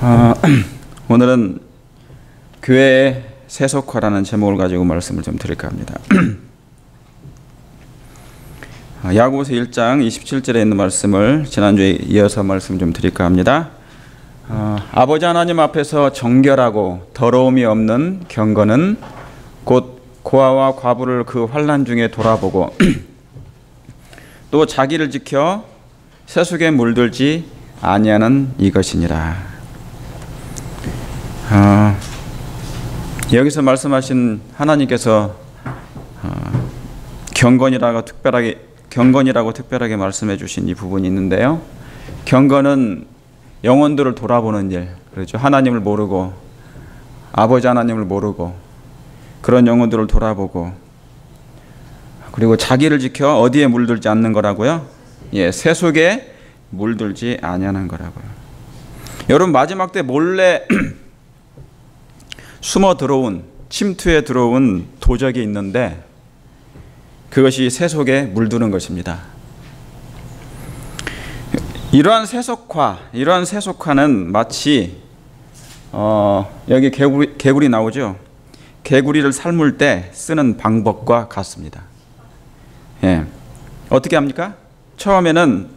어, 오늘은 교회의 세속화라는 제목을 가지고 말씀을 좀 드릴까 합니다. 야고보서 1장 27절에 있는 말씀을 지난주에 이어서 말씀 좀 드릴까 합니다. 아버지 하나님 앞에서 정결하고 더러움이 없는 경건은 곧 고아와 과부를 그 환난 중에 돌아보고 또 자기를 지켜 세속에 물들지 아니하는 이것이니라. 여기서 말씀하신 하나님께서 경건이라고 특별하게 말씀해 주신 이 부분이 있는데요. 경건은 영혼들을 돌아보는 일, 그렇죠. 하나님을 모르고 아버지 하나님을 모르고 그런 영혼들을 돌아보고 그리고 자기를 지켜 어디에 물들지 않는 거라고요? 예, 세속에 물들지 아니하는 거라고요. 여러분 마지막 때 몰래 숨어 들어온 침투에 들어온 도적이 있는데 그것이 세속에 물드는 것입니다. 이러한 세속화는 마치 여기 개구리 나오죠. 개구리를 삶을 때 쓰는 방법과 같습니다. 예. 어떻게 합니까? 처음에는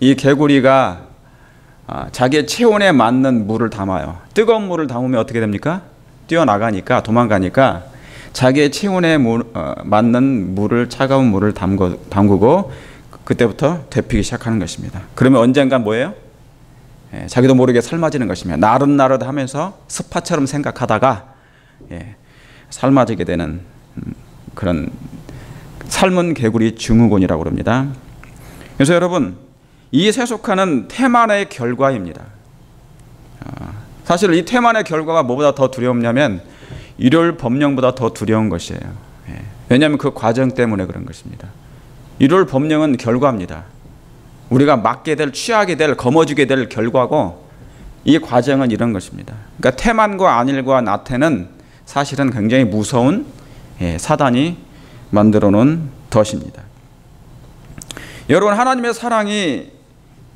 이 개구리가 자기의 체온에 맞는 물을 담아요. 뜨거운 물을 담으면 어떻게 됩니까? 뛰어나가니까 도망가니까 자기의 체온에 맞는 물을 차가운 물을 담그고 그때부터 데피기 시작하는 것입니다. 그러면 언젠가 뭐예요? 예, 자기도 모르게 삶아지는 것입니다. 나릇나릇하면서 스파처럼 생각하다가 삶아지게 되는 그런 삶은 개구리 증후군이라고 합니다. 그래서 여러분 이 세속화는 태만의 결과입니다. 사실 이 태만의 결과가 뭐보다 더 두렵냐면 일요일 법령보다 더 두려운 것이에요. 왜냐하면 그 과정 때문에 그런 것입니다. 일요일 법령은 결과입니다. 우리가 맞게 될, 취하게 될, 거머쥐게 될 결과고 이 과정은 이런 것입니다. 그러니까 태만과 안일과 나태는 사실은 굉장히 무서운 사단이 만들어 놓은 덫입니다. 여러분 하나님의 사랑이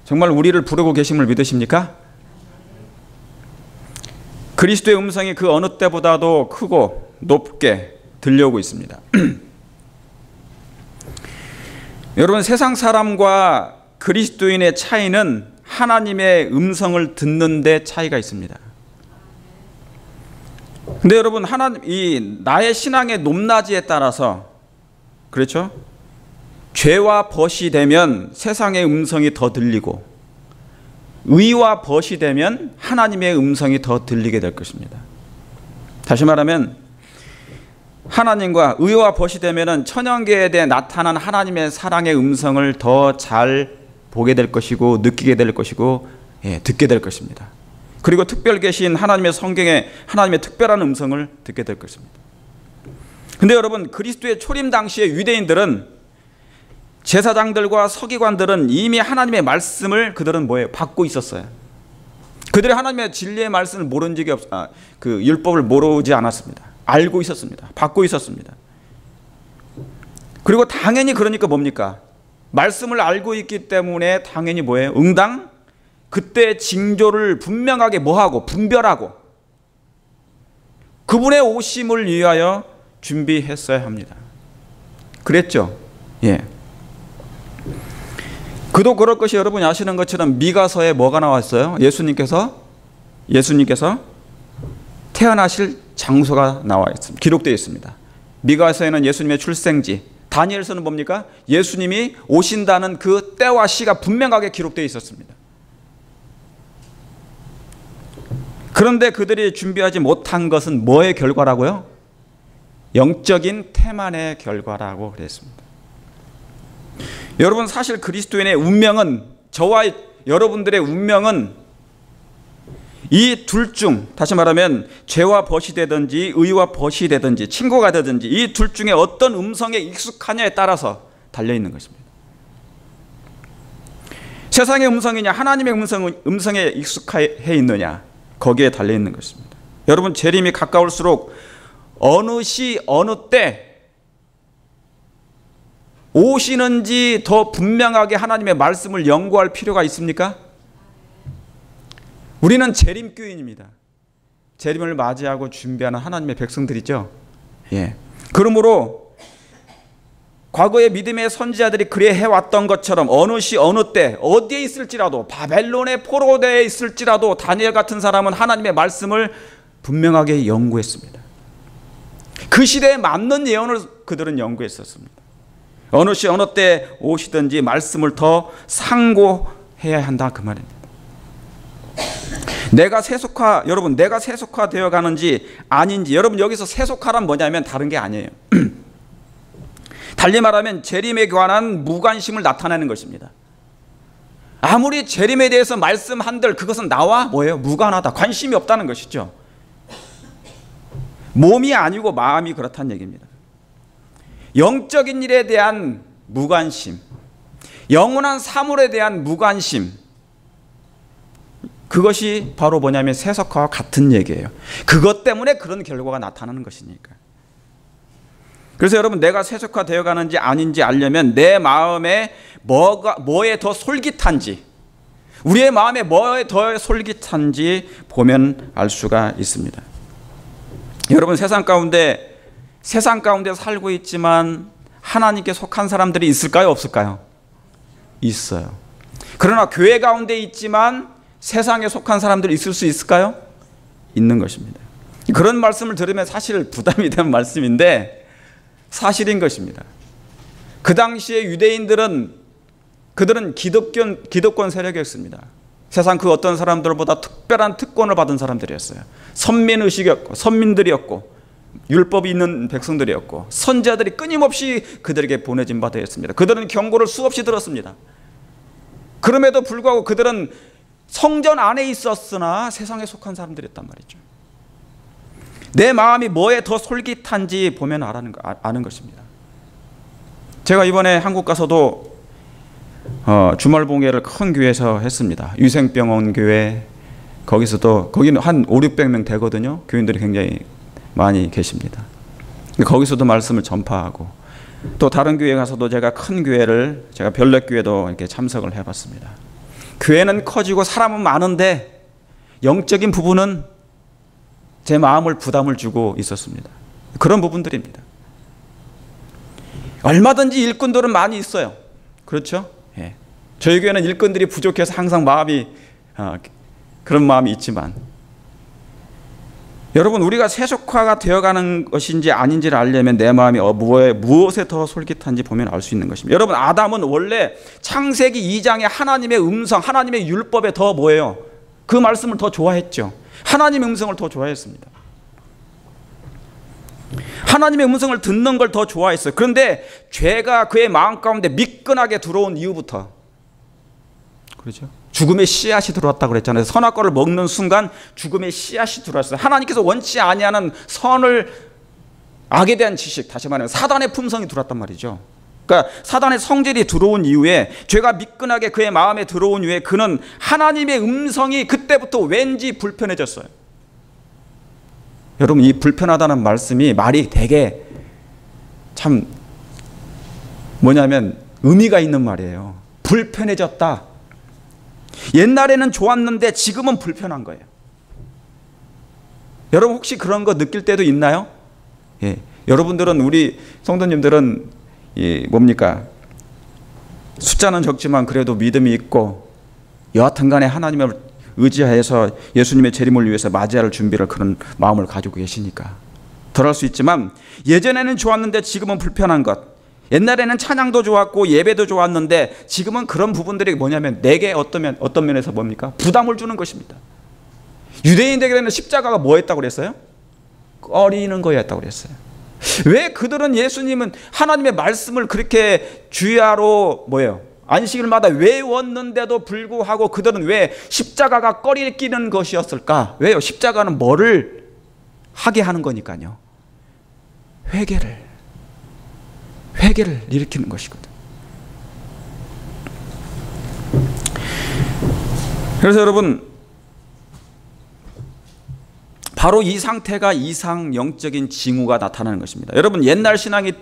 정말 우리를 부르고 계심을 믿으십니까? 그리스도의 음성이 그 어느 때보다도 크고 높게 들려오고 있습니다. 여러분 세상 사람과 그리스도인의 차이는 하나님의 음성을 듣는 데 차이가 있습니다. 근데 여러분 이 나의 신앙의 높낮이에 따라서 그렇죠? 죄와 벗이 되면 세상의 음성이 더 들리고 의와 벗이 되면 하나님의 음성이 더 들리게 될 것입니다. 다시 말하면 하나님과 의와 벗이 되면 천연계에 대해 나타난 하나님의 사랑의 음성을 더 잘 보게 될 것이고 느끼게 될 것이고 듣게 될 것입니다. 그리고 특별 계신 하나님의 성경에 하나님의 특별한 음성을 듣게 될 것입니다. 근데 여러분 그리스도의 초림 당시의 유대인들은 제사장들과 서기관들은 이미 하나님의 말씀을 그들은 받고 있었어요. 그들이 하나님의 진리의 말씀을 모른 적이 그 율법을 모르지 않았습니다. 알고 있었습니다. 받고 있었습니다. 그리고 당연히 그러니까 뭡니까? 말씀을 알고 있기 때문에 당연히 응당 그때 징조를 분명하게 분별하고 그분의 오심을 위하여 준비했어야 합니다. 그랬죠? 예. 그도 그럴 것이 여러분이 아시는 것처럼 미가서에 뭐가 나왔어요? 예수님께서 태어나실 장소가 나와 있습니다. 기록되어 있습니다. 미가서에는 예수님의 출생지, 다니엘서는 뭡니까? 예수님이 오신다는 그 때와 시가 분명하게 기록되어 있었습니다. 그런데 그들이 준비하지 못한 것은 뭐의 결과라고요? 영적인 태만의 결과라고 그랬습니다. 여러분 사실 그리스도인의 운명은 저와 여러분들의 운명은 이 둘 중 다시 말하면 죄와 벗이 되든지 의와 벗이 되든지 친구가 되든지 이 둘 중에 어떤 음성에 익숙하냐에 따라서 달려있는 것입니다. 세상의 음성이냐 하나님의 음성에 익숙해 있느냐 거기에 달려있는 것입니다. 여러분 재림이 가까울수록 어느 시 어느 때 오시는지 더 분명하게 하나님의 말씀을 연구할 필요가 있습니까? 우리는 재림교인입니다. 재림을 맞이하고 준비하는 하나님의 백성들이죠. 예. 그러므로 과거의 믿음의 선지자들이 그래 해왔던 것처럼 어느 시 어느 때 어디에 있을지라도, 바벨론의 포로되어 있을지라도 다니엘 같은 사람은 하나님의 말씀을 분명하게 연구했습니다. 그 시대에 맞는 예언을 그들은 연구했었습니다. 어느 시 어느 때 오시든지 말씀을 더 상고해야 한다, 그 말입니다. 여러분 내가 세속화되어 가는지 아닌지, 여러분 여기서 세속화란 뭐냐면 다른 게 아니에요. 달리 말하면 재림에 관한 무관심을 나타내는 것입니다. 아무리 재림에 대해서 말씀한들 그것은 나와 뭐예요? 무관하다, 관심이 없다는 것이죠. 몸이 아니고 마음이 그렇다는 얘기입니다. 영적인 일에 대한 무관심, 영원한 사물에 대한 무관심, 그것이 바로 뭐냐면 세속화와 같은 얘기예요. 그것 때문에 그런 결과가 나타나는 것이니까. 그래서 여러분, 내가 세속화되어 가는지 아닌지 알려면 내 마음에 뭐에 더 솔깃한지, 우리의 마음에 뭐에 더 솔깃한지 보면 알 수가 있습니다. 여러분, 세상 가운데 살고 있지만 하나님께 속한 사람들이 있을까요, 없을까요? 있어요. 그러나 교회 가운데 있지만 세상에 속한 사람들이 있을 수 있을까요? 있는 것입니다. 그런 말씀을 들으면 사실 부담이 되는 말씀인데 사실인 것입니다. 그 당시에 유대인들은 그들은 기득권 세력이었습니다. 세상 그 어떤 사람들보다 특별한 특권을 받은 사람들이었어요. 선민의식이었고, 선민들이었고, 율법이 있는 백성들이었고, 선지자들이 끊임없이 그들에게 보내진 바 되었습니다. 그들은 경고를 수없이 들었습니다. 그럼에도 불구하고 그들은 성전 안에 있었으나 세상에 속한 사람들이었단 말이죠. 내 마음이 뭐에 더 솔깃한지 보면 아는 것입니다. 제가 이번에 한국 가서도 주말 봉예를 큰 교회에서 했습니다. 유생병원 교회, 거기는 한 500~600명 되거든요. 교인들이 굉장히 많이 계십니다. 거기서도 말씀을 전파하고, 또 다른 교회 가서도 제가 큰 교회를, 제가 별내교회도 이렇게 참석을 해봤습니다. 교회는 커지고 사람은 많은데 영적인 부분은 제 마음을 부담을 주고 있었습니다. 그런 부분들입니다. 얼마든지 일꾼들은 많이 있어요. 그렇죠? 예. 저희 교회는 일꾼들이 부족해서 항상 그런 마음이 있지만, 여러분, 우리가 세속화가 되어가는 것인지 아닌지를 알려면 내 마음이 무엇에 더 솔깃한지 보면 알 수 있는 것입니다. 여러분, 아담은 원래 창세기 2장의 하나님의 음성, 하나님의 율법에 더 뭐예요? 그 말씀을 더 좋아했죠. 하나님의 음성을 더 좋아했습니다. 하나님의 음성을 듣는 걸 더 좋아했어요. 그런데 죄가 그의 마음 가운데 미끈하게 들어온 이후부터, 그렇죠? 죽음의 씨앗이 들어왔다고 그랬잖아요. 선악과를 먹는 순간 죽음의 씨앗이 들어왔어요. 하나님께서 원치 아니하는 악에 대한 지식, 다시 말하면 사단의 품성이 들어왔단 말이죠. 그러니까 사단의 성질이 들어온 이후에, 죄가 미끈하게 그의 마음에 들어온 이후에 그는 하나님의 음성이 그때부터 왠지 불편해졌어요. 여러분, 이 불편하다는 말이 되게 참 뭐냐면 의미가 있는 말이에요. 불편해졌다. 옛날에는 좋았는데 지금은 불편한 거예요. 여러분, 혹시 그런 거 느낄 때도 있나요? 예. 여러분들은, 우리 성도님들은 뭡니까? 숫자는 적지만 그래도 믿음이 있고, 여하튼 간에 하나님을 의지하여서 예수님의 재림을 위해서 맞이할 준비를, 그런 마음을 가지고 계시니까 덜할 수 있지만, 예전에는 좋았는데 지금은 불편한 것, 옛날에는 찬양도 좋았고 예배도 좋았는데 지금은 그런 부분들이 뭐냐면 내게 어떤 면에서 뭡니까? 부담을 주는 것입니다. 유대인들에게는 십자가가 뭐 했다고 그랬어요? 꺼리는 거였다고 그랬어요. 왜 그들은 예수님은 하나님의 말씀을 그렇게 주야로 안식일마다 외웠는데도 불구하고 그들은 왜 십자가가 꺼리끼는 것이었을까? 왜요? 십자가는 뭐를 하게 하는 거니까요. 회개를 일으키는 것이거든. 그래서 여러분, 바로 이 상태가 이상 영적인 징후가 나타나는 것입니다. 여러분, 옛날 신앙이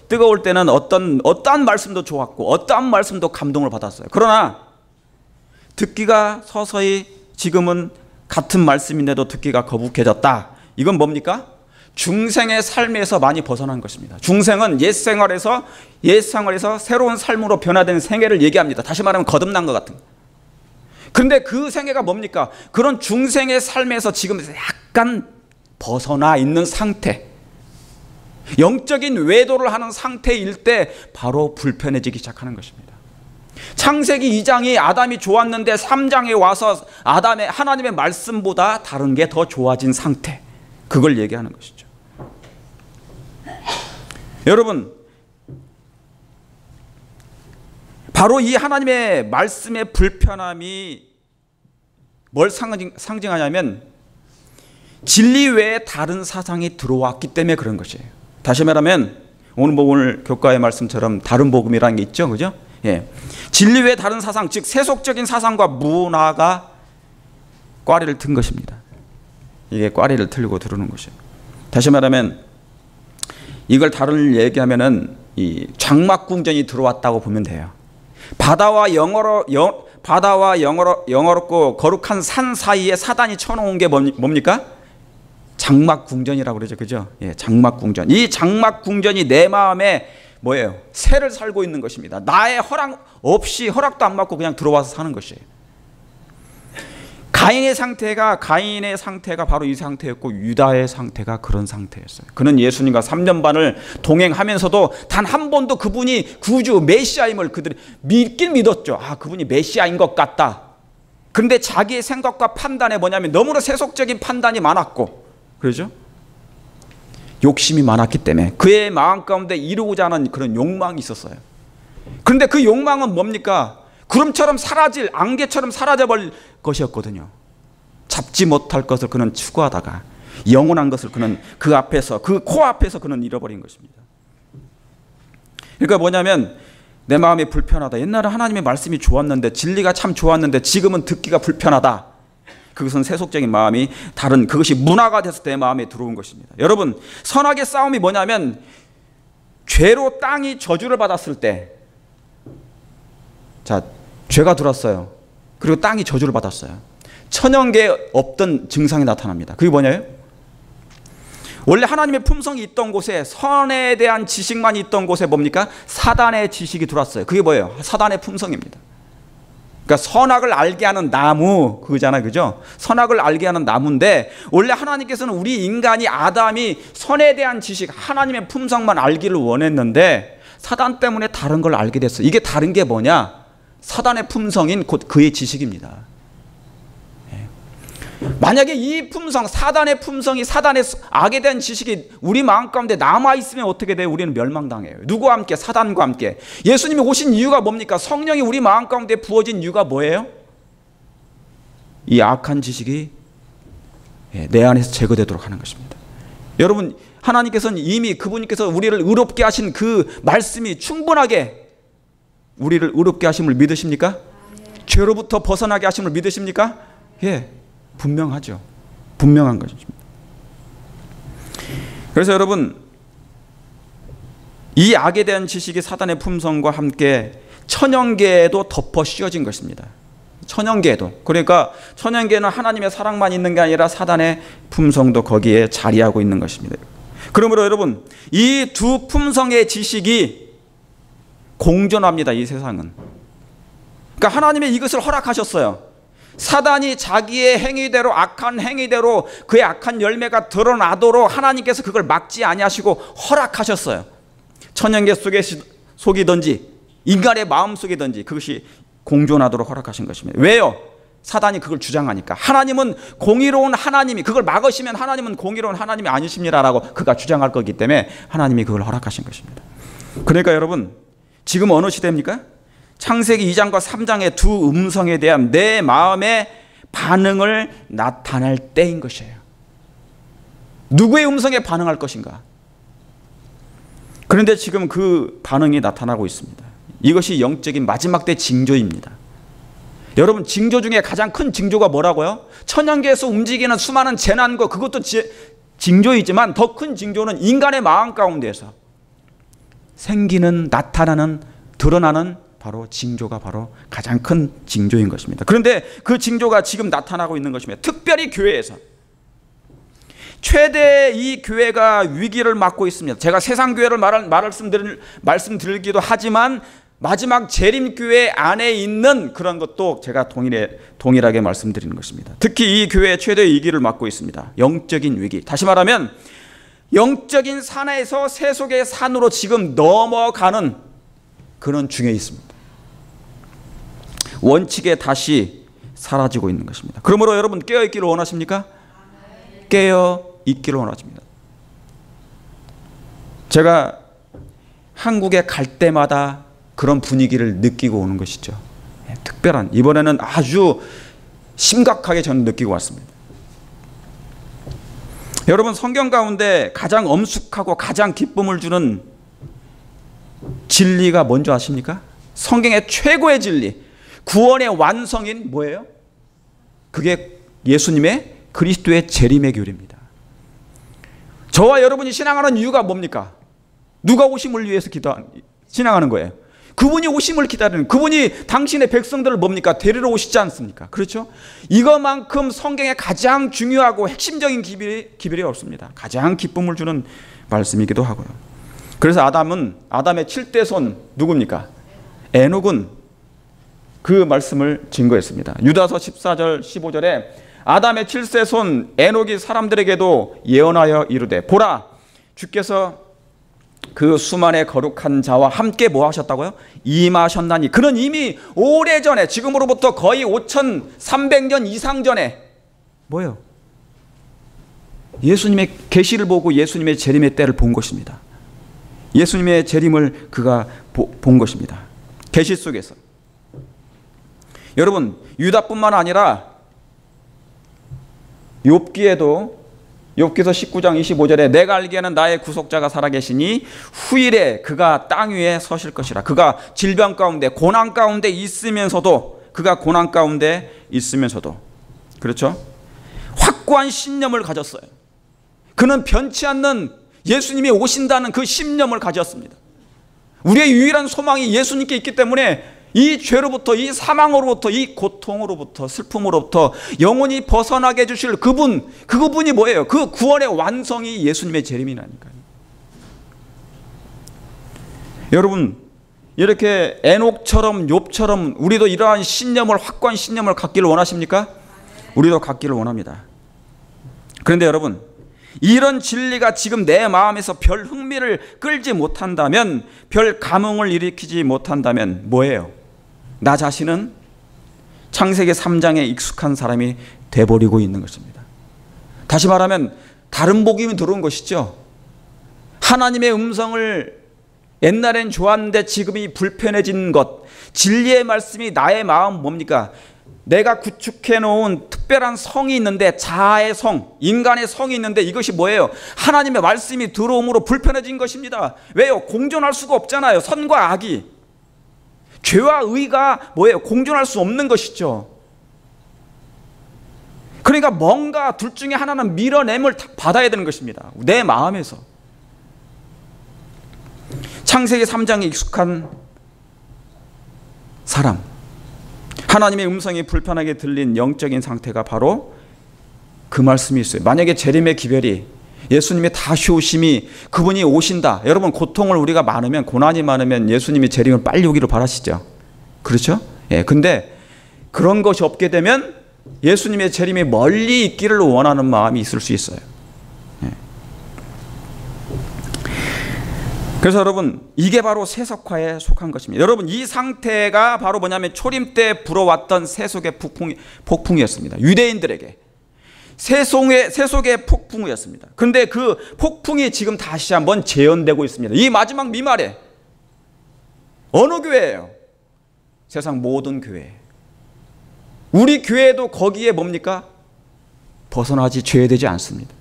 뜨거울 때는 어떠한 말씀도 좋았고 어떠한 말씀도 감동을 받았어요. 그러나 듣기가 서서히 지금은 같은 말씀인데도 듣기가 거북해졌다. 이건 뭡니까? 중생의 삶에서 많이 벗어난 것입니다. 중생은 옛 생활에서 새로운 삶으로 변화된 생애를 얘기합니다. 다시 말하면 거듭난 것 같은. 그런데 그 생애가 뭡니까? 그런 중생의 삶에서 지금 약간 벗어나 있는 상태, 영적인 외도를 하는 상태일 때 바로 불편해지기 시작하는 것입니다. 창세기 2장이 아담이 좋았는데 3장에 와서 하나님의 말씀보다 다른 게 더 좋아진 상태, 그걸 얘기하는 것이죠. 여러분, 바로 이 하나님의 말씀의 불편함이 뭘 상징하냐면 진리 외에 다른 사상이 들어왔기 때문에 그런 것이에요. 다시 말하면 오늘 교과의 말씀처럼 다른 복음이라는 게 있죠, 그죠? 예. 진리 외에 다른 사상, 즉 세속적인 사상과 문화가 꽈리를 튼 것입니다. 이게 꽈리를 틀고 들어오는 것이에요. 다시 말하면 이걸 다른 얘기하면은 이 장막궁전이 들어왔다고 보면 돼요. 바다와 영어롭고 거룩한 산 사이에 사단이 쳐놓은 게 뭡니까? 장막궁전이라고 그러죠, 그죠? 예, 장막궁전. 이 장막궁전이 내 마음에 뭐예요? 새를 살고 있는 것입니다. 나의 허락 없이, 허락도 안 받고 그냥 들어와서 사는 것이에요. 가인의 상태가 바로 이 상태였고 유다의 상태가 그런 상태였어요. 그는 예수님과 3년 반을 동행하면서도 단 한 번도 그분이 구주 메시아임을 그들이 믿긴 믿었죠. 아, 그분이 메시아인 것 같다. 그런데 자기의 생각과 판단에 뭐냐면 너무나 세속적인 판단이 많았고, 그러죠? 욕심이 많았기 때문에 그의 마음 가운데 이루고자 하는 그런 욕망이 있었어요. 그런데 그 욕망은 뭡니까? 구름처럼 사라질, 안개처럼 사라져버릴 것이었거든요. 잡지 못할 것을 그는 추구하다가 영원한 것을 그는 그 앞에서, 그 코앞에서 그는 잃어버린 것입니다. 그러니까 뭐냐면 내 마음이 불편하다. 옛날에 하나님의 말씀이 좋았는데, 진리가 참 좋았는데 지금은 듣기가 불편하다. 그것은 세속적인 마음이 다른, 그것이 문화가 돼서 내 마음에 들어온 것입니다. 여러분, 선악의 싸움이 뭐냐면 죄로 땅이 저주를 받았을 때, 자, 죄가 들어왔어요. 그리고 땅이 저주를 받았어요. 천연계에 없던 증상이 나타납니다. 그게 뭐냐요? 원래 하나님의 품성이 있던 곳에, 선에 대한 지식만 있던 곳에 뭡니까? 사단의 지식이 들어왔어요. 그게 뭐예요? 사단의 품성입니다. 그러니까 선악을 알게 하는 나무, 그거잖아요, 그죠? 선악을 알게 하는 나무인데, 원래 하나님께서는 우리 인간이, 아담이 선에 대한 지식, 하나님의 품성만 알기를 원했는데 사단 때문에 다른 걸 알게 됐어요. 이게 다른 게 뭐냐? 사단의 품성인 곧 그의 지식입니다. 만약에 이 품성, 사단의 품성이, 사단의 악에 대한 지식이 우리 마음 가운데 남아있으면 어떻게 돼요? 우리는 멸망당해요. 누구와 함께? 사단과 함께. 예수님이 오신 이유가 뭡니까? 성령이 우리 마음 가운데 부어진 이유가 뭐예요? 이 악한 지식이 내 안에서 제거되도록 하는 것입니다. 여러분, 하나님께서는 이미 그분께서 우리를 의롭게 하신 그 말씀이 충분하게 우리를 의롭게 하심을 믿으십니까? 죄로부터 벗어나게 하심을 믿으십니까? 예, 분명하죠. 분명한 것입니다. 그래서 여러분, 이 악에 대한 지식이 사단의 품성과 함께 천연계에도 덮어 씌워진 것입니다. 천연계에도. 그러니까 천연계는 하나님의 사랑만 있는 게 아니라 사단의 품성도 거기에 자리하고 있는 것입니다. 그러므로 여러분, 이 두 품성의 지식이 공존합니다. 이 세상은. 그러니까 하나님이 이것을 허락하셨어요. 사단이 자기의 행위대로, 악한 행위대로 그의 악한 열매가 드러나도록 하나님께서 그걸 막지 아니하시고 허락하셨어요. 천연계 속이든지 인간의 마음 속이든지 그것이 공존하도록 허락하신 것입니다. 왜요? 사단이 그걸 주장하니까. 하나님은 공의로운 하나님이, 그걸 막으시면 하나님은 공의로운 하나님이 아니십니다라고 그가 주장할 거기 때문에 하나님이 그걸 허락하신 것입니다. 그러니까 여러분, 지금 어느 시대입니까? 창세기 2장과 3장의 두 음성에 대한 내 마음의 반응을 나타낼 때인 것이에요. 누구의 음성에 반응할 것인가? 그런데 지금 그 반응이 나타나고 있습니다. 이것이 영적인 마지막 때 징조입니다. 여러분, 징조 중에 가장 큰 징조가 뭐라고요? 천연계에서 움직이는 수많은 재난과, 그것도 징조이지만 더 큰 징조는 인간의 마음 가운데서 생기는, 나타나는, 드러나는 바로 징조가 바로 가장 큰 징조인 것입니다. 그런데 그 징조가 지금 나타나고 있는 것입니다. 특별히 교회에서 최대 이 교회가 위기를 맞고 있습니다. 제가 세상 교회를 말씀드리기도 하지만 마지막 재림교회 안에 있는 그런 것도 제가 동일하게 말씀드리는 것입니다. 특히 이 교회의 최대 위기를 맞고 있습니다. 영적인 위기. 다시 말하면 영적인 산에서 세속의 산으로 지금 넘어가는 그런 중에 있습니다. 원칙에 다시 사라지고 있는 것입니다. 그러므로 여러분 깨어있기를 원하십니까? 깨어있기를 원하십니다. 제가 한국에 갈 때마다 그런 분위기를 느끼고 오는 것이죠. 특별한, 이번에는 아주 심각하게 저는 느끼고 왔습니다. 여러분, 성경 가운데 가장 엄숙하고 가장 기쁨을 주는 진리가 뭔지 아십니까? 성경의 최고의 진리, 구원의 완성인 뭐예요? 그게 예수님의 그리스도의 재림의 교리입니다. 저와 여러분이 신앙하는 이유가 뭡니까? 누가 오심을 위해서 신앙하는 거예요. 그분이 오심을 기다리는, 그분이 당신의 백성들을 뭡니까? 데리러 오시지 않습니까? 그렇죠? 이것만큼 성경에 가장 중요하고 핵심적인 기별이 없습니다. 가장 기쁨을 주는 말씀이기도 하고요. 그래서 아담의 7대 손 누굽니까? 에녹은 그 말씀을 증거했습니다. 유다서 14절 15절에 아담의 7세 손 에녹이 사람들에게도 예언하여 이르되 보라, 주께서 그 수만의 거룩한 자와 함께 뭐 하셨다고요? 임하셨나니. 그는 이미 오래전에, 지금으로부터 거의 5300년 이상 전에 뭐예요? 예수님의 계시를 보고 예수님의 재림의 때를 본 것입니다. 예수님의 재림을 그가 본 것입니다. 계시 속에서. 여러분, 유다뿐만 아니라 욥기에도, 욥기서 19장 25절에 내가 알기에는 나의 구속자가 살아계시니 후일에 그가 땅 위에 서실 것이라. 그가 질병 가운데 고난 가운데 있으면서도, 그렇죠? 확고한 신념을 가졌어요. 그는 변치 않는 예수님이 오신다는 그 신념을 가졌습니다. 우리의 유일한 소망이 예수님께 있기 때문에 이 죄로부터, 이 사망으로부터, 이 고통으로부터, 슬픔으로부터 영원히 벗어나게 해주실 그분이 뭐예요? 그 구원의 완성이 예수님의 재림이라니까요. 여러분, 이렇게 에녹처럼 욥처럼 우리도 이러한 신념을, 확고한 신념을 갖기를 원하십니까? 우리도 갖기를 원합니다. 그런데 여러분, 이런 진리가 지금 내 마음에서 별 흥미를 끌지 못한다면, 별 감흥을 일으키지 못한다면 뭐예요? 나 자신은 창세기 3장에 익숙한 사람이 돼버리고 있는 것입니다. 다시 말하면 다른 복음이 들어온 것이죠. 하나님의 음성을 옛날엔 좋았는데 지금이 불편해진 것, 진리의 말씀이 나의 마음 뭡니까? 내가 구축해 놓은 특별한 성이 있는데, 자아의 성, 인간의 성이 있는데 이것이 뭐예요? 하나님의 말씀이 들어옴으로 불편해진 것입니다. 왜요? 공존할 수가 없잖아요. 선과 악이. 죄와 의가 뭐예요? 공존할 수 없는 것이죠. 그러니까 뭔가 둘 중에 하나는 밀어냄을 받아야 되는 것입니다. 내 마음에서. 창세기 3장에 익숙한 사람, 하나님의 음성이 불편하게 들린 영적인 상태가 바로 그 말씀이 있어요. 만약에 재림의 기별이, 예수님의 다시 오심이, 그분이 오신다. 여러분, 고통을 우리가 많으면, 고난이 많으면 예수님이 재림을 빨리 오기를 바라시죠. 그렇죠? 예. 근데 그런 것이 없게 되면 예수님의 재림이 멀리 있기를 원하는 마음이 있을 수 있어요. 예. 그래서 여러분, 이게 바로 세속화에 속한 것입니다. 여러분, 이 상태가 바로 뭐냐면 초림 때 불어왔던 세속의 폭풍이었습니다. 유대인들에게 세속의 폭풍이었습니다. 그런데 그 폭풍이 지금 다시 한번 재현되고 있습니다. 이 마지막 미말에 어느 교회예요? 세상 모든 교회. 우리 교회도 거기에 뭡니까? 벗어나지 죄 되지 않습니다.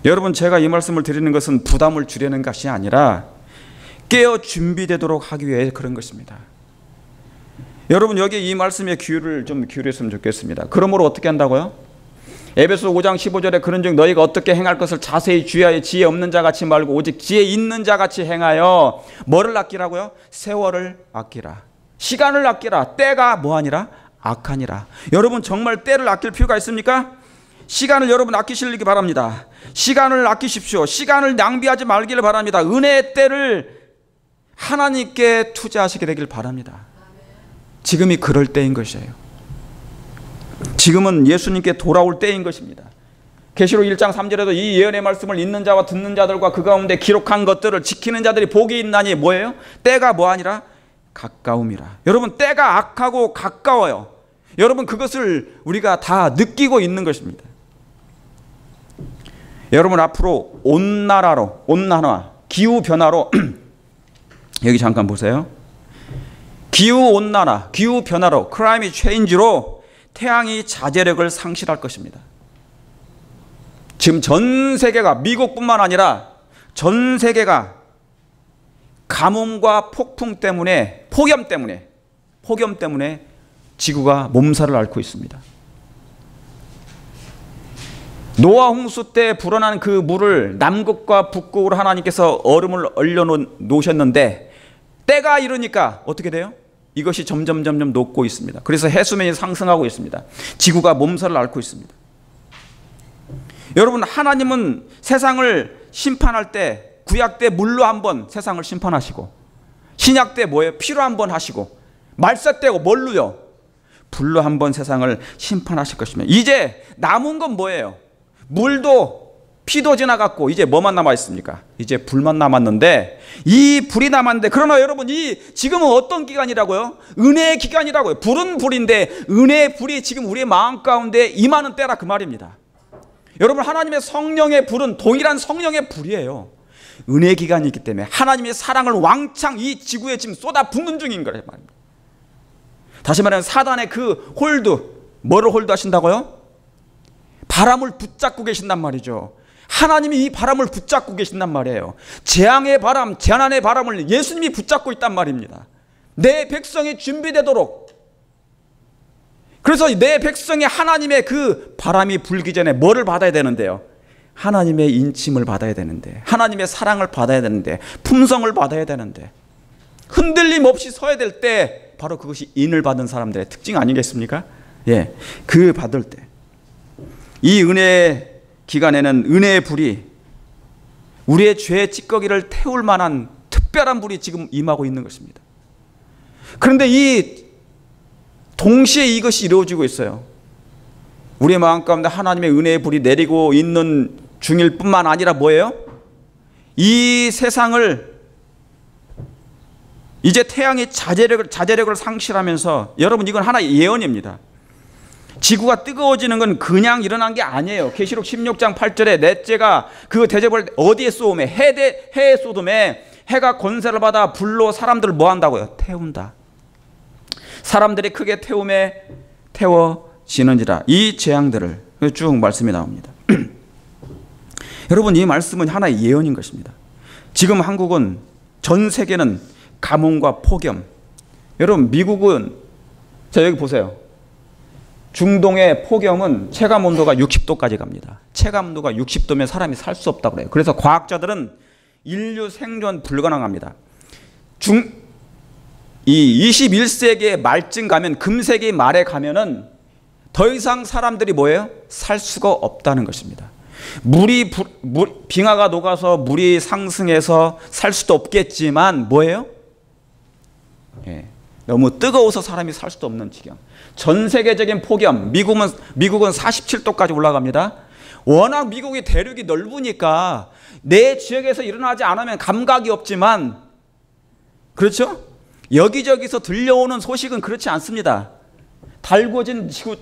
여러분, 제가 이 말씀을 드리는 것은 부담을 주려는 것이 아니라 깨어 준비되도록 하기 위해 그런 것입니다. 여러분, 여기 이 말씀에 귀를 좀 기울였으면 좋겠습니다. 그러므로 어떻게 한다고요? 에베소 5장 15절에 그런즉 너희가 어떻게 행할 것을 자세히 주의하여 지혜 없는 자같이 말고 오직 지혜 있는 자같이 행하여 뭐를 아끼라고요? 세월을 아끼라. 시간을 아끼라. 때가 뭐하니라? 악하니라. 여러분 정말 때를 아낄 필요가 있습니까? 시간을 여러분 아끼시기 바랍니다. 시간을 아끼십시오. 시간을 낭비하지 말기를 바랍니다. 은혜의 때를 하나님께 투자하시게 되길 바랍니다. 지금이 그럴 때인 것이에요. 지금은 예수님께 돌아올 때인 것입니다. 계시록 1장 3절에도 이 예언의 말씀을 읽는 자와 듣는 자들과 그 가운데 기록한 것들을 지키는 자들이 복이 있나니 뭐예요? 때가 뭐하니라? 가까움이라. 여러분 때가 악하고 가까워요. 여러분 그것을 우리가 다 느끼고 있는 것입니다. 여러분 앞으로 온난화로, 온난화, 기후변화로 여기 잠깐 보세요. 기후온난화, 기후변화로, 클라이밋 체인지로 태양이 자제력을 상실할 것입니다. 지금 전 세계가, 미국뿐만 아니라 전 세계가 가뭄과 폭풍 때문에, 폭염 때문에 지구가 몸살을 앓고 있습니다. 노아 홍수 때 불어난 그 물을 남극과 북극으로 하나님께서 얼음을 얼려 놓으셨는데 때가 이르니까 어떻게 돼요? 이것이 점점 녹고 있습니다. 그래서 해수면이 상승하고 있습니다. 지구가 몸살을 앓고 있습니다. 여러분 하나님은 세상을 심판할 때 구약 때 물로 한번 세상을 심판하시고 신약 때 뭐예요? 피로 한번 하시고 말세 때고 뭘로요? 불로 한번 세상을 심판하실 것입니다. 이제 남은 건 뭐예요? 물도 피도 지나갔고 이제 뭐만 남아 있습니까? 이제 불만 남았는데 이 불이 남았는데 그러나 여러분 이 지금은 어떤 기간이라고요? 은혜의 기간이라고요. 불은 불인데 은혜의 불이 지금 우리의 마음 가운데 임하는 때라 그 말입니다. 여러분 하나님의 성령의 불은 동일한 성령의 불이에요. 은혜의 기간이 있기 때문에 하나님의 사랑을 왕창 이 지구에 지금 쏟아 붓는 중인 거란 말입니다. 다시 말하면 사단의 그 홀드, 뭐를 홀드하신다고요? 바람을 붙잡고 계신단 말이죠. 하나님이 이 바람을 붙잡고 계신단 말이에요. 재앙의 바람, 재난의 바람을 예수님이 붙잡고 있단 말입니다. 내 백성이 준비되도록. 그래서 내 백성이 하나님의 그 바람이 불기 전에 뭐를 받아야 되는데요? 하나님의 인침을 받아야 되는데, 하나님의 사랑을 받아야 되는데, 품성을 받아야 되는데, 흔들림 없이 서야 될 때 바로 그것이 인을 받은 사람들의 특징 아니겠습니까? 예, 그 받을 때 이 은혜의 기간에는 은혜의 불이 우리의 죄의 찌꺼기를 태울 만한 특별한 불이 지금 임하고 있는 것입니다. 그런데 이 동시에 이것이 이루어지고 있어요. 우리의 마음 가운데 하나님의 은혜의 불이 내리고 있는 중일 뿐만 아니라 뭐예요? 이 세상을 이제 태양이 자제력을 상실하면서 여러분 이건 하나의 예언입니다. 지구가 뜨거워지는 건 그냥 일어난 게 아니에요. 계시록 16장 8절에 넷째가 그 대접을 어디에 쏘음에 해에 쏘듬에 해가 권세를 받아 불로 사람들을 뭐 한다고요? 태운다. 사람들이 크게 태워지는지라. 이 재앙들을 쭉 말씀이 나옵니다. 여러분 이 말씀은 하나의 예언인 것입니다. 지금 한국은 전 세계는 가뭄과 폭염. 여러분 미국은 자 여기 보세요. 중동의 폭염은 체감온도가 60도까지 갑니다. 체감온도가 60도면 사람이 살 수 없다고 그래요. 그래서 과학자들은 인류 생존 불가능합니다. 이 21세기의 말쯤 가면 금세기 말에 가면은 더 이상 사람들이 뭐예요? 살 수가 없다는 것입니다. 빙하가 녹아서 물이 상승해서 살 수도 없겠지만 뭐예요? 예, 너무 뜨거워서 사람이 살 수도 없는 지경. 전 세계적인 폭염, 미국은 47도까지 올라갑니다. 워낙 미국이 대륙이 넓으니까 내 지역에서 일어나지 않으면 감각이 없지만 그렇죠? 여기저기서 들려오는 소식은 그렇지 않습니다. 달궈지고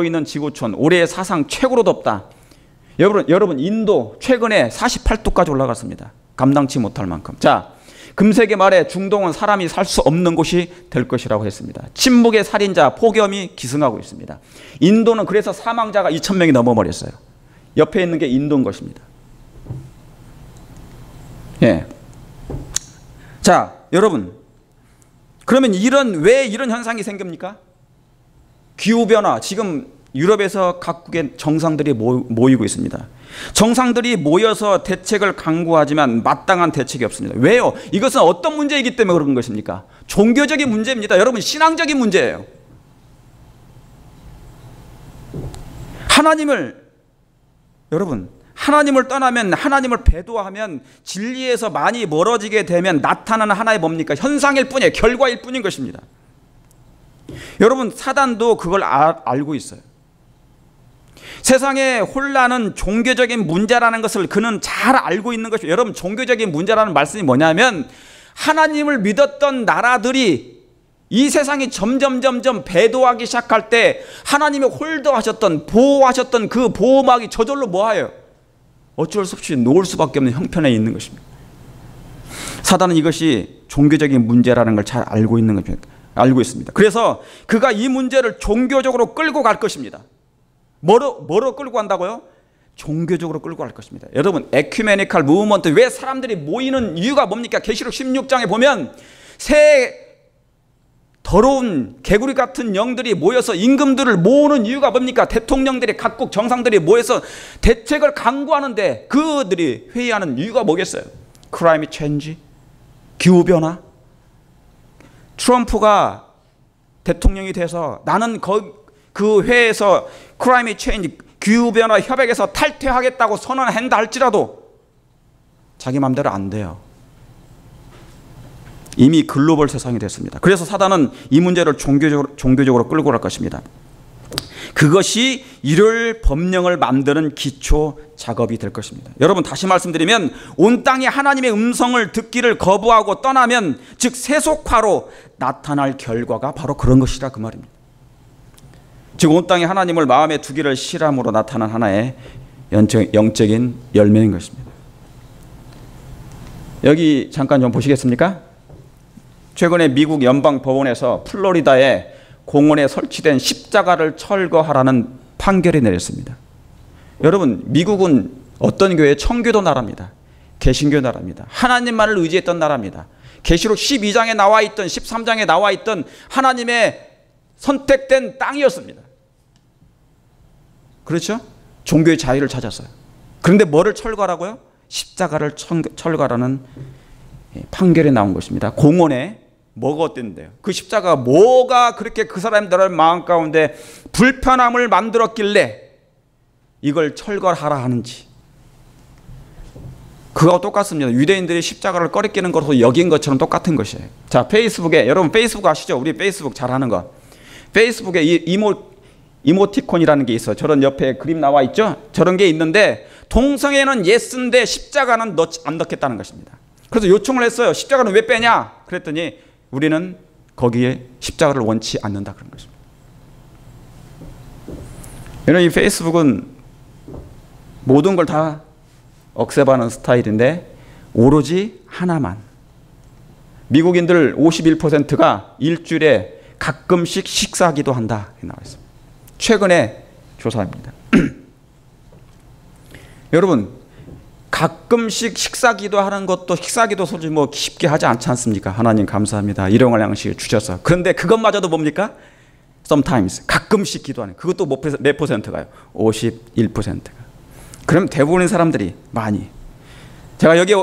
있는 지구촌, 올해 사상 최고로 덥다. 여러분 인도 최근에 48도까지 올라갔습니다. 감당치 못할 만큼. 자, 금세기 말에 중동은 사람이 살 수 없는 곳이 될 것이라고 했습니다. 침묵의 살인자, 폭염이 기승하고 있습니다. 인도는 그래서 사망자가 2,000명이 넘어버렸어요. 옆에 있는 게 인도인 것입니다. 예. 자, 여러분, 그러면 왜 이런 현상이 생깁니까? 기후변화, 지금 유럽에서 각국의 정상들이 모이고 있습니다. 정상들이 모여서 대책을 강구하지만 마땅한 대책이 없습니다. 왜요? 이것은 어떤 문제이기 때문에 그런 것입니까? 종교적인 문제입니다. 여러분, 신앙적인 문제예요. 하나님을 떠나면, 하나님을 배도하면, 진리에서 많이 멀어지게 되면 나타나는 하나의 뭡니까? 현상일 뿐이에요. 결과일 뿐인 것입니다. 여러분, 사단도 그걸 알고 있어요. 세상의 혼란은 종교적인 문제라는 것을 그는 잘 알고 있는 것이죠. 여러분, 종교적인 문제라는 말씀이 뭐냐면, 하나님을 믿었던 나라들이 이 세상이 점점 배도하기 시작할 때 하나님이 홀더하셨던, 보호하셨던 그 보호막이 저절로 뭐하여? 어쩔 수 없이 놓을 수밖에 없는 형편에 있는 것입니다. 사단은 이것이 종교적인 문제라는 걸 잘 알고 있는 것입니다. 알고 있습니다. 그래서 그가 이 문제를 종교적으로 끌고 갈 것입니다. 뭐로 끌고 간다고요? 종교적으로 끌고 갈 것입니다. 여러분, 에큐메니컬 무브먼트, 왜 사람들이 모이는 이유가 뭡니까? 계시록 16장에 보면 새 더러운 개구리 같은 영들이 모여서 임금들을 모으는 이유가 뭡니까? 대통령들이, 각국 정상들이 모여서 대책을 강구하는데 그들이 회의하는 이유가 뭐겠어요? 클라이밋 체인지, 기후변화. 트럼프가 대통령이 돼서 나는 그 회의에서 클라이밋 체인지, 기후변화 협약에서 탈퇴하겠다고 선언한다 할지라도 자기 마음대로 안 돼요. 이미 글로벌 세상이 됐습니다. 그래서 사단은 이 문제를 종교적으로 끌고 갈 것입니다. 그것이 일요일 법령을 만드는 기초 작업이 될 것입니다. 여러분, 다시 말씀드리면 온 땅이 하나님의 음성을 듣기를 거부하고 떠나면, 즉 세속화로 나타날 결과가 바로 그런 것이라 그 말입니다. 즉 온 땅이 하나님을 마음에 두기를 싫어함으로 나타난 하나의 영적인 열매인 것입니다. 여기 잠깐 좀 보시겠습니까? 최근에 미국 연방법원에서 플로리다의 공원에 설치된 십자가를 철거하라는 판결이 내렸습니다. 여러분, 미국은 어떤 교회? 청교도 나라입니다. 개신교 나라입니다. 하나님만을 의지했던 나라입니다. 계시록 12장에 나와 있던, 13장에 나와 있던 하나님의 선택된 땅이었습니다. 그렇죠? 종교의 자유를 찾았어요. 그런데 뭐를 철거하라고요? 십자가를 철거하라는 판결이 나온 것입니다. 공원에 뭐가 어땠는데요? 그 십자가가 뭐가 그렇게 그 사람들의 마음 가운데 불편함을 만들었길래 이걸 철거하라 하는지. 그거와 똑같습니다. 유대인들이 십자가를 꺼리끼는 것으로 여긴 것처럼 똑같은 것이에요. 자, 페이스북에, 여러분 페이스북 아시죠? 우리 페이스북 잘하는 거. 페이스북에 이모티콘이라는 게 있어요. 저런 옆에 그림 나와 있죠? 저런 게 있는데 동성애는 예스인데 십자가는 안 넣겠다는 것입니다. 그래서 요청을 했어요. 십자가는 왜 빼냐? 그랬더니 우리는 거기에 십자가를 원치 않는다 그런 것입니다. 이 페이스북은 모든 걸 다 억셉하는 스타일인데 오로지 하나만. 미국인들 51%가 일주일에 가끔씩 식사기도 한다 나와 있습니다. 최근에 조사입니다. 여러분, 가끔씩 식사기도 하는 것도, 식사기도 솔직히 뭐 쉽게 하지 않지 않습니까? 하나님 감사합니다. 일용할 양식을 주셔서. 그런데 그것마저도 뭡니까? Sometimes, 가끔씩 기도하는. 그것도 몇 퍼센트가요? 51%가. 그럼 대부분의 사람들이 많이. 제가 여기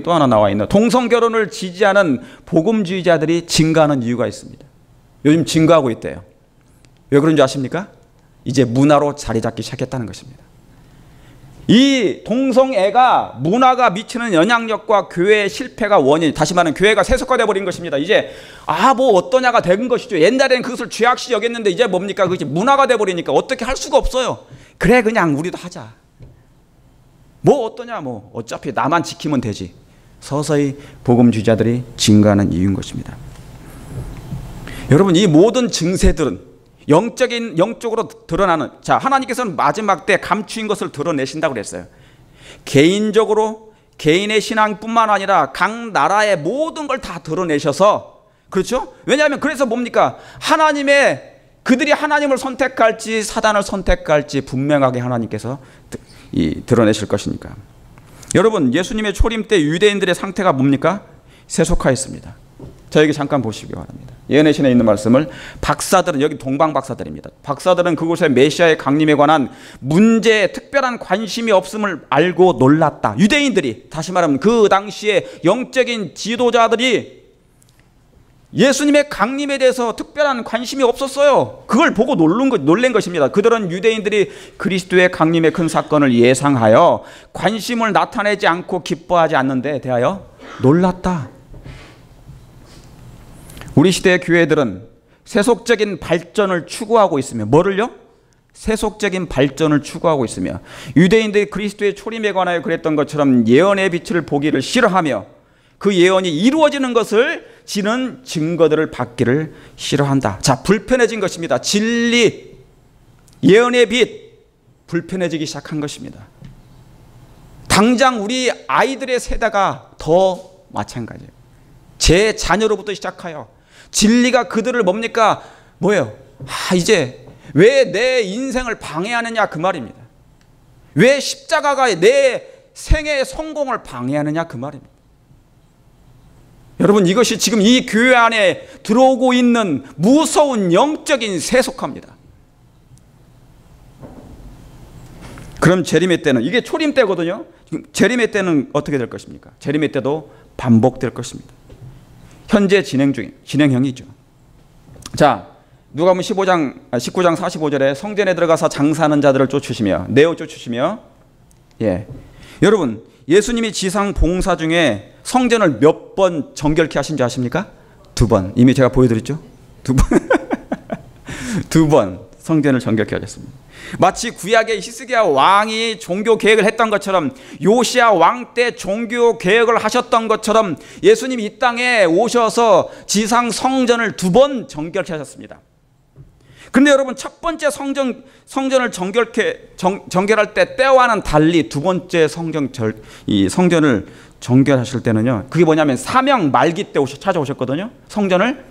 또 하나 나와 있는, 동성결혼을 지지하는 복음주의자들이 증가하는 이유가 있습니다. 요즘 증가하고 있대요. 왜 그런 줄 아십니까? 이제 문화로 자리 잡기 시작했다는 것입니다. 이 동성애가 문화가 미치는 영향력과 교회의 실패가 원인, 다시 말하면 교회가 세속화되어 버린 것입니다. 이제 뭐 어떠냐가 된 것이죠. 옛날에는 그것을 죄악시 여겼는데 이제 뭡니까? 그것이 문화가 되어 버리니까 어떻게 할 수가 없어요. 그래, 그냥 우리도 하자. 뭐 어떠냐, 뭐 어차피 나만 지키면 되지. 서서히 복음주의자들이 증가하는 이유인 것입니다. 여러분, 이 모든 증세들은 영적으로 드러나는, 자, 하나님께서는 마지막 때 감추인 것을 드러내신다고 그랬어요. 개인적으로 개인의 신앙뿐만 아니라 각 나라의 모든 걸 다 드러내셔서, 그렇죠? 왜냐하면 그래서 뭡니까? 그들이 하나님을 선택할지 사단을 선택할지 분명하게 하나님께서 드러내실 것이니까. 여러분, 예수님의 초림 때 유대인들의 상태가 뭡니까? 세속화했습니다. 자, 여기 잠깐 보시기 바랍니다. 예언의 신에 있는 말씀을 박사들은, 여기 동방 박사들입니다. 박사들은 그곳에 메시아의 강림에 관한 문제에 특별한 관심이 없음을 알고 놀랐다. 유대인들이, 다시 말하면 그 당시에 영적인 지도자들이 예수님의 강림에 대해서 특별한 관심이 없었어요. 그걸 보고 놀란 것입니다. 그들은 유대인들이 그리스도의 강림의 큰 사건을 예상하여 관심을 나타내지 않고 기뻐하지 않는데 대하여 놀랐다. 우리 시대의 교회들은 세속적인 발전을 추구하고 있으며, 뭐를요? 세속적인 발전을 추구하고 있으며, 유대인들이 그리스도의 초림에 관하여 그랬던 것처럼 예언의 빛을 보기를 싫어하며 그 예언이 이루어지는 것을 지는 증거들을 받기를 싫어한다. 자, 불편해진 것입니다. 진리, 예언의 빛, 불편해지기 시작한 것입니다. 당장 우리 아이들의 세대가 더 마찬가지예요. 제 자녀로부터 시작하여 진리가 그들을 뭡니까? 뭐예요? 이제 왜 내 인생을 방해하느냐, 그 말입니다. 왜 십자가가 내 생애의 성공을 방해하느냐, 그 말입니다. 여러분, 이것이 지금 이 교회 안에 들어오고 있는 무서운 영적인 세속화입니다. 그럼 재림의 때는, 이게 초림 때거든요. 지금 재림의 때는 어떻게 될 것입니까? 재림의 때도 반복될 것입니다. 현재 진행형이죠. 자, 누가복음 19장 45절에 성전에 들어가서 장사하는 자들을 쫓으시며, 내어 쫓으시며, 여러분, 예수님이 지상 봉사 중에 성전을 몇 번 정결케 하신 줄 아십니까? 2번. 이미 제가 보여드렸죠? 2번. 2번 성전을 정결케 하셨습니다. 마치 구약의 히스기야 왕이 종교 개혁을 했던 것처럼, 요시야 왕 때 종교 개혁을 하셨던 것처럼 예수님이 이 땅에 오셔서 지상 성전을 2번 정결케 하셨습니다. 그런데 여러분, 첫 번째 성전을 정결할 때 때와는 달리 두 번째 성전을 정결하실 때는요, 그게 뭐냐면 사명 말기 때 찾아오셨거든요. 성전을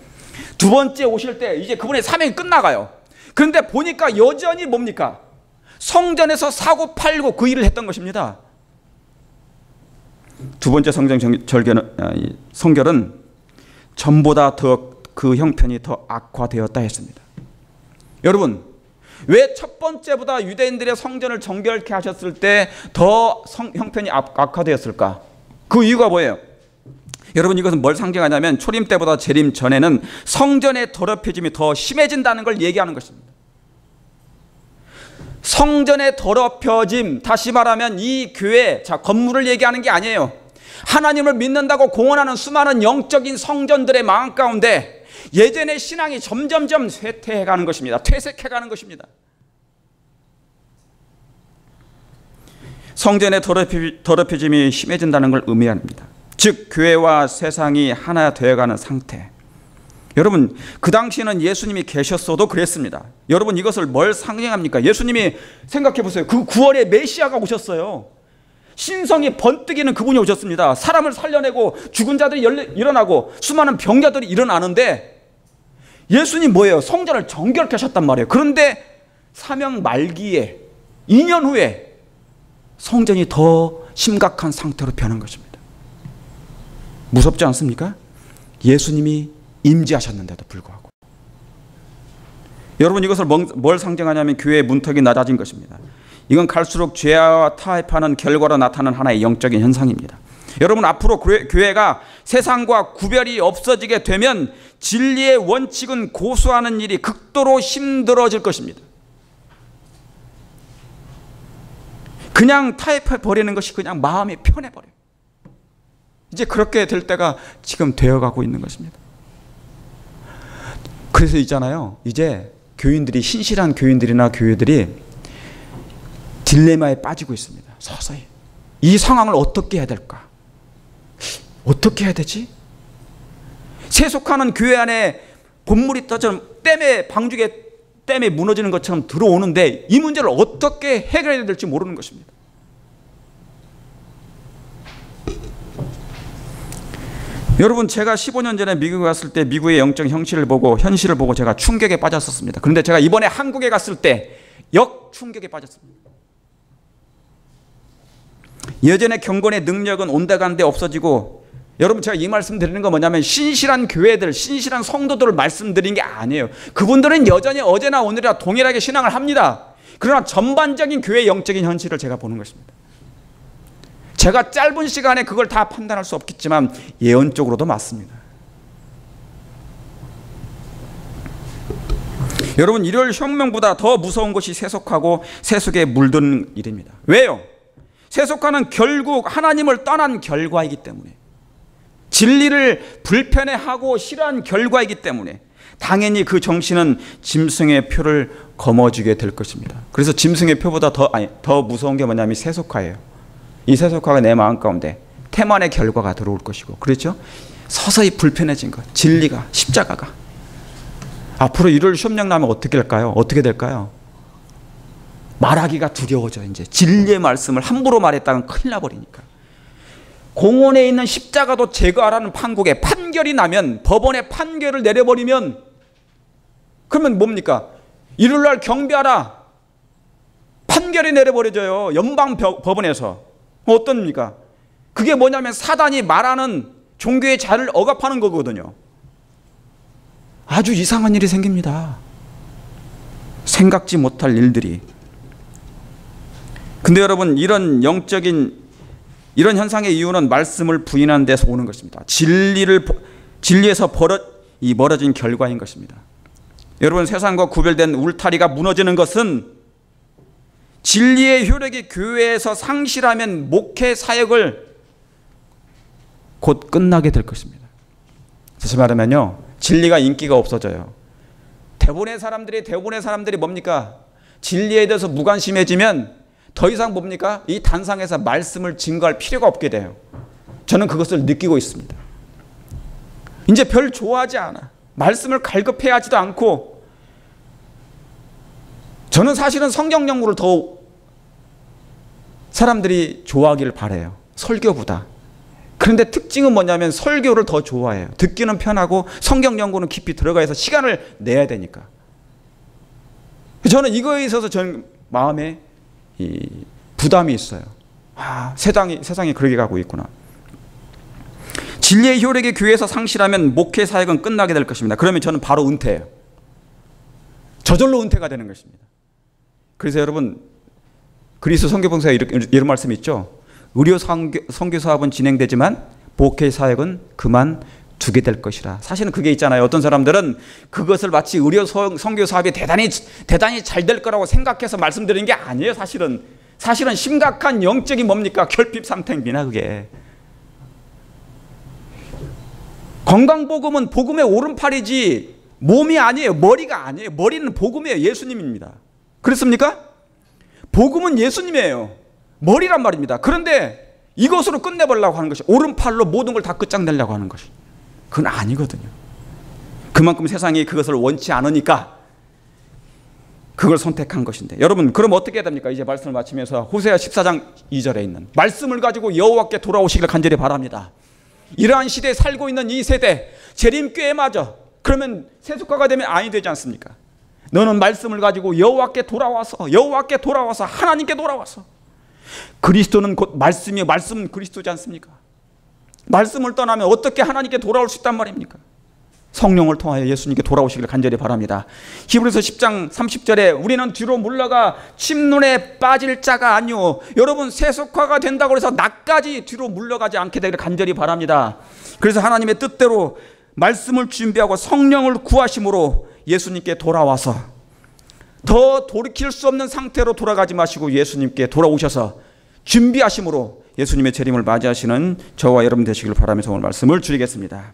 두 번째 오실 때 이제 그분의 사명이 끝나가요. 그런데 보니까 여전히 뭡니까? 성전에서 사고 팔고 그 일을 했던 것입니다. 두 번째 성결은 전보다 더 그 형편이 더 악화되었다 했습니다. 여러분, 왜 첫 번째보다 유대인들의 성전을 정결케 하셨을 때 더 형편이 악화되었을까? 그 이유가 뭐예요? 여러분, 이것은 뭘 상징하냐면 초림 때보다 재림 전에는 성전의 더럽혀짐이 더 심해진다는 걸 얘기하는 것입니다. 성전의 더럽혀짐, 다시 말하면 이 교회, 자, 건물을 얘기하는 게 아니에요. 하나님을 믿는다고 공언하는 수많은 영적인 성전들의 마음 가운데 예전의 신앙이 점점점 쇠퇴해가는 것입니다. 퇴색해가는 것입니다. 성전의 더럽혀짐이 심해진다는 걸 의미합니다. 즉 교회와 세상이 하나 되어가는 상태. 여러분, 그 당시에는 예수님이 계셨어도 그랬습니다. 여러분, 이것을 뭘 상징합니까? 예수님이 생각해 보세요. 그 9월에 메시아가 오셨어요. 신성이 번뜩이는 그분이 오셨습니다. 사람을 살려내고 죽은 자들이 일어나고 수많은 병자들이 일어나는데 예수님 뭐예요? 성전을 정결케 하셨단 말이에요. 그런데 사명 말기에 2년 후에 성전이 더 심각한 상태로 변한 것입니다. 무섭지 않습니까? 예수님이 임재하셨는데도 불구하고. 여러분, 이것을 뭘 상징하냐면 교회의 문턱이 낮아진 것입니다. 이건 갈수록 죄와 타협하는 결과로 나타나는 하나의 영적인 현상입니다. 여러분, 앞으로 교회가 세상과 구별이 없어지게 되면 진리의 원칙은 고수하는 일이 극도로 힘들어질 것입니다. 그냥 타협해버리는 것이 그냥 마음이 편해버려요. 이제 그렇게 될 때가 지금 되어가고 있는 것입니다. 그래서 있잖아요, 이제 교인들이, 신실한 교인들이나 교회들이 딜레마에 빠지고 있습니다. 서서히 이 상황을 어떻게 해야 될까? 어떻게 해야 되지? 세속하는 교회 안에 건물이 떠처럼 방죽에 댐에 무너지는 것처럼 들어오는데 이 문제를 어떻게 해결해야 될지 모르는 것입니다. 여러분, 제가 15년 전에 미국에 갔을 때 미국의 영적 현실을 보고 제가 충격에 빠졌었습니다. 그런데 제가 이번에 한국에 갔을 때 역충격에 빠졌습니다. 예전의 경건의 능력은 온데간데 없어지고 여러분, 제가 이 말씀 드리는 건 뭐냐면 신실한 교회들, 신실한 성도들을 말씀드린 게 아니에요. 그분들은 여전히 어제나 오늘이나 동일하게 신앙을 합니다. 그러나 전반적인 교회의 영적인 현실을 제가 보는 것입니다. 제가 짧은 시간에 그걸 다 판단할 수 없겠지만 예언적으로도 맞습니다. 여러분, 일요일 혁명보다 더 무서운 것이 세속하고 세속에 물드는 일입니다. 왜요? 세속화는 결국 하나님을 떠난 결과이기 때문에, 진리를 불편해하고 싫어한 결과이기 때문에 당연히 그 정신은 짐승의 표를 거머쥐게 될 것입니다. 그래서 짐승의 표보다 더 무서운 게 뭐냐면 세속화예요. 이 세속화가 내 마음 가운데 태만의 결과가 들어올 것이고, 그렇죠? 서서히 불편해진 것, 진리가, 십자가가. 앞으로 일요일 시험령 나면 어떻게 될까요? 어떻게 될까요? 말하기가 두려워져. 이제 진리의 말씀을 함부로 말했다간 큰일 나버리니까. 공원에 있는 십자가도 제거하라는 판국에 판결이 나면, 법원에 판결을 내려버리면, 그러면 뭡니까? 일요일 날 경배하라, 판결이 내려버려져요. 연방 법원에서. 어떻습니까? 그게 뭐냐면 사단이 말하는 종교의 자를 억압하는 거거든요. 아주 이상한 일이 생깁니다. 생각지 못할 일들이. 근데 여러분, 이런 이런 현상의 이유는 말씀을 부인하는 데서 오는 것입니다. 진리에서 멀어진 결과인 것입니다. 여러분, 세상과 구별된 울타리가 무너지는 것은 진리의 효력이 교회에서 상실하면 목회 사역을 곧 끝나게 될 것입니다. 다시 말하면요, 진리가 인기가 없어져요. 대부분의 사람들이 뭡니까? 진리에 대해서 무관심해지면 더 이상 뭡니까? 이 단상에서 말씀을 증거할 필요가 없게 돼요. 저는 그것을 느끼고 있습니다. 이제 별 좋아하지 않아. 말씀을 갈급해하지도 않고, 저는 사실은 성경 연구를 더 사람들이 좋아하기를 바라요. 설교보다. 그런데 특징은 뭐냐면 설교를 더 좋아해요. 듣기는 편하고 성경 연구는 깊이 들어가서 시간을 내야 되니까. 저는 이거에 있어서 저는 마음에 부담이 있어요. 세상이 그렇게 가고 있구나. 진리의 효력이 교회에서 상실하면 목회 사역은 끝나게 될 것입니다. 그러면 저는 바로 은퇴해요. 저절로 은퇴가 되는 것입니다. 그래서 여러분, 그리스 선교봉사에 이런 말씀이 있죠. 의료 선교 사업은 진행되지만 목회 사역은 그만두게 될 것이라. 사실은 그게 있잖아요. 어떤 사람들은 그것을 마치 의료 선교 사업이 대단히 잘 될 거라고 생각해서 말씀드리는 게 아니에요. 사실은 심각한 영적인 뭡니까? 결핍 상태입니다. 그게. 건강복음은 복음의 오른팔이지 몸이 아니에요. 머리가 아니에요. 머리는 복음이에요. 예수님입니다. 그렇습니까? 복음은 예수님이에요. 머리란 말입니다. 그런데 이것으로 끝내보려고 하는 것이, 오른팔로 모든 걸 다 끝장내려고 하는 것이, 그건 아니거든요. 그만큼 세상이 그것을 원치 않으니까 그걸 선택한 것인데, 여러분, 그럼 어떻게 해야 됩니까? 이제 말씀을 마치면서 호세아 14장 2절에 있는 말씀을 가지고 여호와께 돌아오시기를 간절히 바랍니다. 이러한 시대에 살고 있는 이 세대, 재림교회 마저 그러면 세속화가 되면 아니 되지 않습니까? 너는 말씀을 가지고 여호와께 돌아와서 하나님께 돌아와서. 그리스도는 곧 말씀이요, 말씀은 그리스도지 않습니까? 말씀을 떠나면 어떻게 하나님께 돌아올 수 있단 말입니까? 성령을 통하여 예수님께 돌아오시기를 간절히 바랍니다. 히브리서 10장 30절에 우리는 뒤로 물러가 침눈에 빠질 자가 아니오. 여러분, 세속화가 된다고 해서 나까지 뒤로 물러가지 않게 되기를 간절히 바랍니다. 그래서 하나님의 뜻대로 말씀을 준비하고 성령을 구하심으로 예수님께 돌아와서 더 돌이킬 수 없는 상태로 돌아가지 마시고 예수님께 돌아오셔서 준비하심으로 예수님의 재림을 맞이하시는 저와 여러분 되시길 바라면서 오늘 말씀을 드리겠습니다.